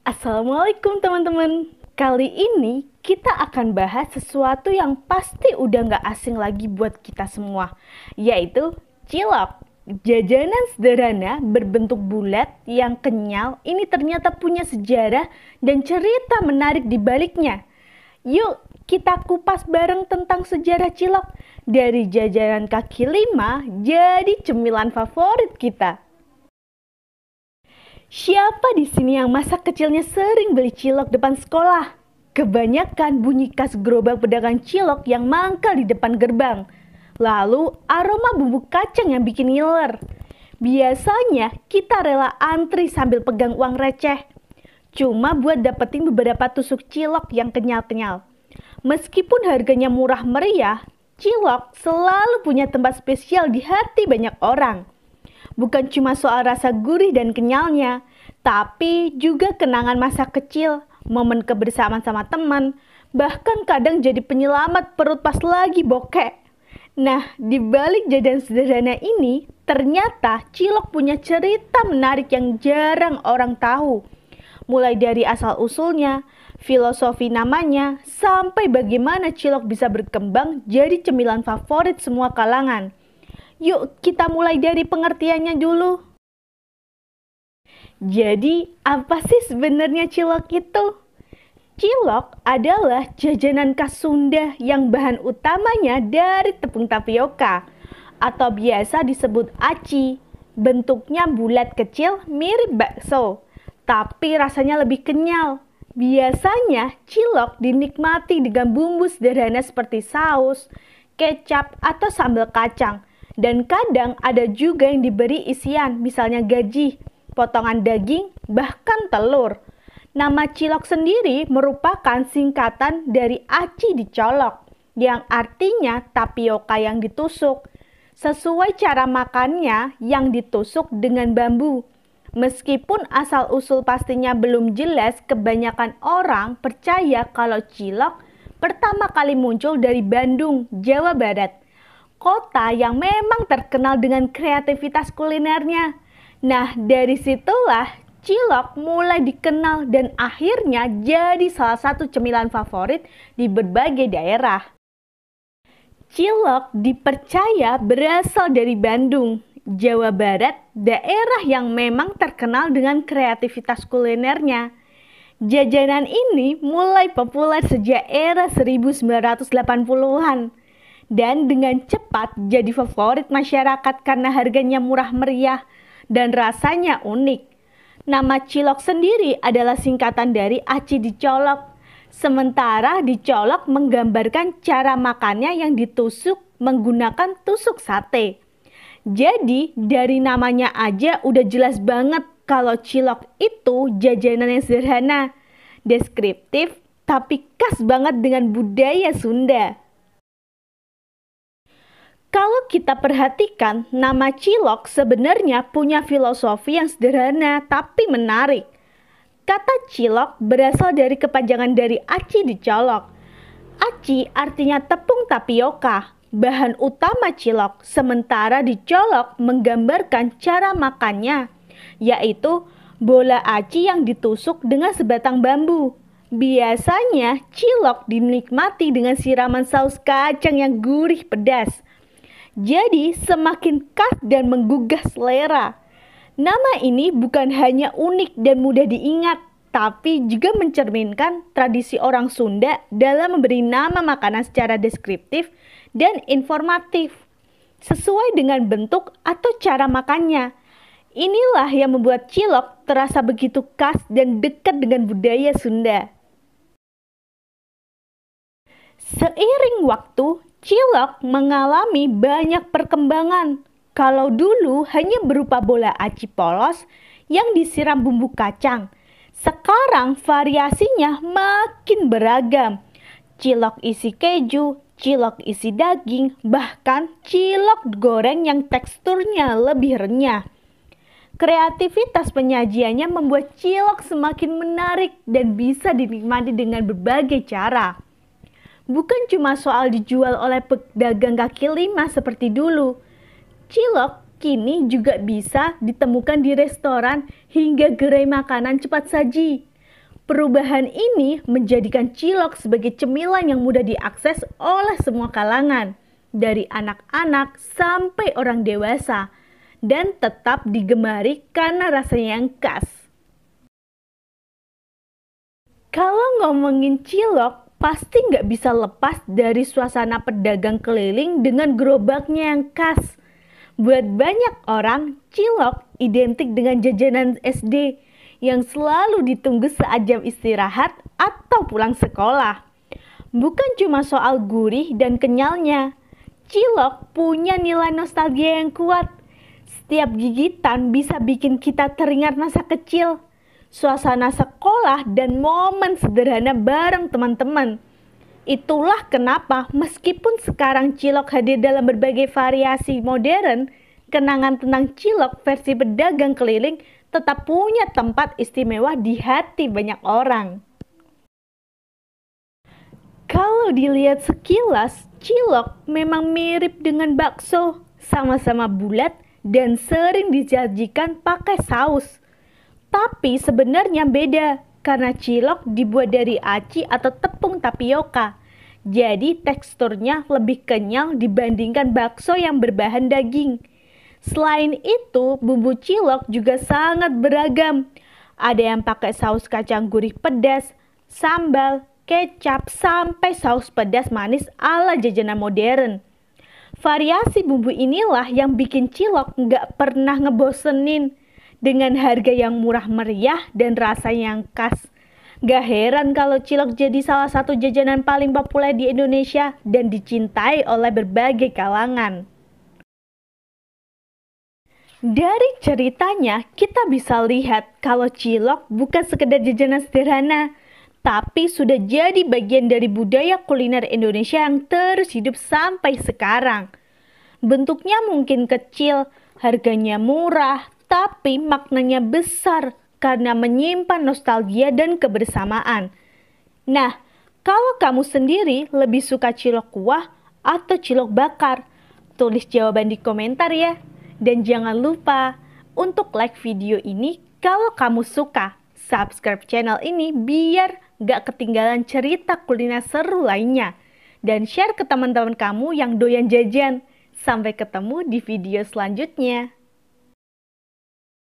Assalamualaikum teman-teman. Kali ini kita akan bahas sesuatu yang pasti udah nggak asing lagi buat kita semua, yaitu cilok. Jajanan sederhana berbentuk bulat yang kenyal ini ternyata punya sejarah dan cerita menarik di baliknya. Yuk kita kupas bareng tentang sejarah cilok dari jajanan kaki lima jadi cemilan favorit kita. Siapa di sini yang masa kecilnya sering beli cilok depan sekolah? Kebanyakan bunyi khas gerobak pedagang cilok yang mangkal di depan gerbang. Lalu aroma bumbu kacang yang bikin ngiler. Biasanya kita rela antri sambil pegang uang receh. Cuma buat dapetin beberapa tusuk cilok yang kenyal-kenyal. Meskipun harganya murah meriah, cilok selalu punya tempat spesial di hati banyak orang. Bukan cuma soal rasa gurih dan kenyalnya, tapi juga kenangan masa kecil, momen kebersamaan sama teman, bahkan kadang jadi penyelamat perut pas lagi bokek. Nah, di balik jajan sederhana ini, ternyata cilok punya cerita menarik yang jarang orang tahu. Mulai dari asal-usulnya, filosofi namanya, sampai bagaimana cilok bisa berkembang jadi cemilan favorit semua kalangan. Yuk kita mulai dari pengertiannya dulu. Jadi, apa sih sebenarnya cilok itu? Cilok adalah jajanan khas Sunda yang bahan utamanya dari tepung tapioka atau biasa disebut aci. Bentuknya bulat kecil mirip bakso, tapi rasanya lebih kenyal. Biasanya cilok dinikmati dengan bumbu sederhana seperti saus, kecap, atau sambal kacang. Dan kadang ada juga yang diberi isian, misalnya gaji, potongan daging, bahkan telur. Nama cilok sendiri merupakan singkatan dari aci dicolok, yang artinya tapioka yang ditusuk. Sesuai cara makannya yang ditusuk dengan bambu. Meskipun asal-usul pastinya belum jelas, kebanyakan orang percaya kalau cilok pertama kali muncul dari Bandung, Jawa Barat. Kota yang memang terkenal dengan kreativitas kulinernya. Nah, dari situlah cilok mulai dikenal dan akhirnya jadi salah satu cemilan favorit di berbagai daerah. Cilok dipercaya berasal dari Bandung, Jawa Barat, daerah yang memang terkenal dengan kreativitas kulinernya. Jajanan ini mulai populer sejak era 1980-an. Dan dengan cepat jadi favorit masyarakat karena harganya murah meriah dan rasanya unik. Nama cilok sendiri adalah singkatan dari aci dicolok. Sementara dicolok menggambarkan cara makannya yang ditusuk menggunakan tusuk sate. Jadi dari namanya aja udah jelas banget kalau cilok itu jajanan yang sederhana, deskriptif, tapi khas banget dengan budaya Sunda. Kalau kita perhatikan, nama cilok sebenarnya punya filosofi yang sederhana tapi menarik. Kata cilok berasal dari kepanjangan dari aci dicolok. Aci artinya tepung tapioka, bahan utama cilok, sementara dicolok menggambarkan cara makannya, yaitu bola aci yang ditusuk dengan sebatang bambu. Biasanya cilok dinikmati dengan siraman saus kacang yang gurih pedas. Jadi semakin khas dan menggugah selera. Nama ini bukan hanya unik dan mudah diingat, tapi juga mencerminkan tradisi orang Sunda dalam memberi nama makanan secara deskriptif dan informatif, sesuai dengan bentuk atau cara makannya. Inilah yang membuat cilok terasa begitu khas dan dekat dengan budaya Sunda. Seiring waktu, cilok mengalami banyak perkembangan. Kalau dulu hanya berupa bola aci polos yang disiram bumbu kacang, sekarang variasinya makin beragam. Cilok isi keju, cilok isi daging, bahkan cilok goreng yang teksturnya lebih renyah. Kreativitas penyajiannya membuat cilok semakin menarik dan bisa dinikmati dengan berbagai cara. Bukan cuma soal dijual oleh pedagang kaki lima seperti dulu. Cilok kini juga bisa ditemukan di restoran hingga gerai makanan cepat saji. Perubahan ini menjadikan cilok sebagai cemilan yang mudah diakses oleh semua kalangan, dari anak-anak sampai orang dewasa, dan tetap digemari karena rasanya yang khas. Kalau ngomongin cilok, pasti nggak bisa lepas dari suasana pedagang keliling dengan gerobaknya yang khas. Buat banyak orang, cilok identik dengan jajanan SD yang selalu ditunggu saat jam istirahat atau pulang sekolah. Bukan cuma soal gurih dan kenyalnya, cilok punya nilai nostalgia yang kuat. Setiap gigitan bisa bikin kita teringat masa kecil, suasana sekolah, dan momen sederhana bareng teman-teman. Itulah kenapa meskipun sekarang cilok hadir dalam berbagai variasi modern, kenangan tentang cilok versi pedagang keliling tetap punya tempat istimewa di hati banyak orang. Kalau dilihat sekilas, cilok memang mirip dengan bakso, sama-sama bulat dan sering disajikan pakai saus. Tapi sebenarnya beda, karena cilok dibuat dari aci atau tepung tapioka. Jadi teksturnya lebih kenyal dibandingkan bakso yang berbahan daging. Selain itu, bumbu cilok juga sangat beragam. Ada yang pakai saus kacang gurih pedas, sambal, kecap, sampai saus pedas manis ala jajanan modern. Variasi bumbu inilah yang bikin cilok nggak pernah ngebosenin. Dengan harga yang murah meriah dan rasa yang khas. Gak heran kalau cilok jadi salah satu jajanan paling populer di Indonesia dan dicintai oleh berbagai kalangan. Dari ceritanya, kita bisa lihat kalau cilok bukan sekedar jajanan sederhana, tapi sudah jadi bagian dari budaya kuliner Indonesia yang terus hidup sampai sekarang. Bentuknya mungkin kecil, harganya murah, tapi maknanya besar karena menyimpan nostalgia dan kebersamaan. Nah, kalau kamu sendiri lebih suka cilok kuah atau cilok bakar? Tulis jawaban di komentar ya. Dan jangan lupa untuk like video ini kalau kamu suka. Subscribe channel ini biar gak ketinggalan cerita kuliner seru lainnya. Dan share ke teman-teman kamu yang doyan jajan. Sampai ketemu di video selanjutnya.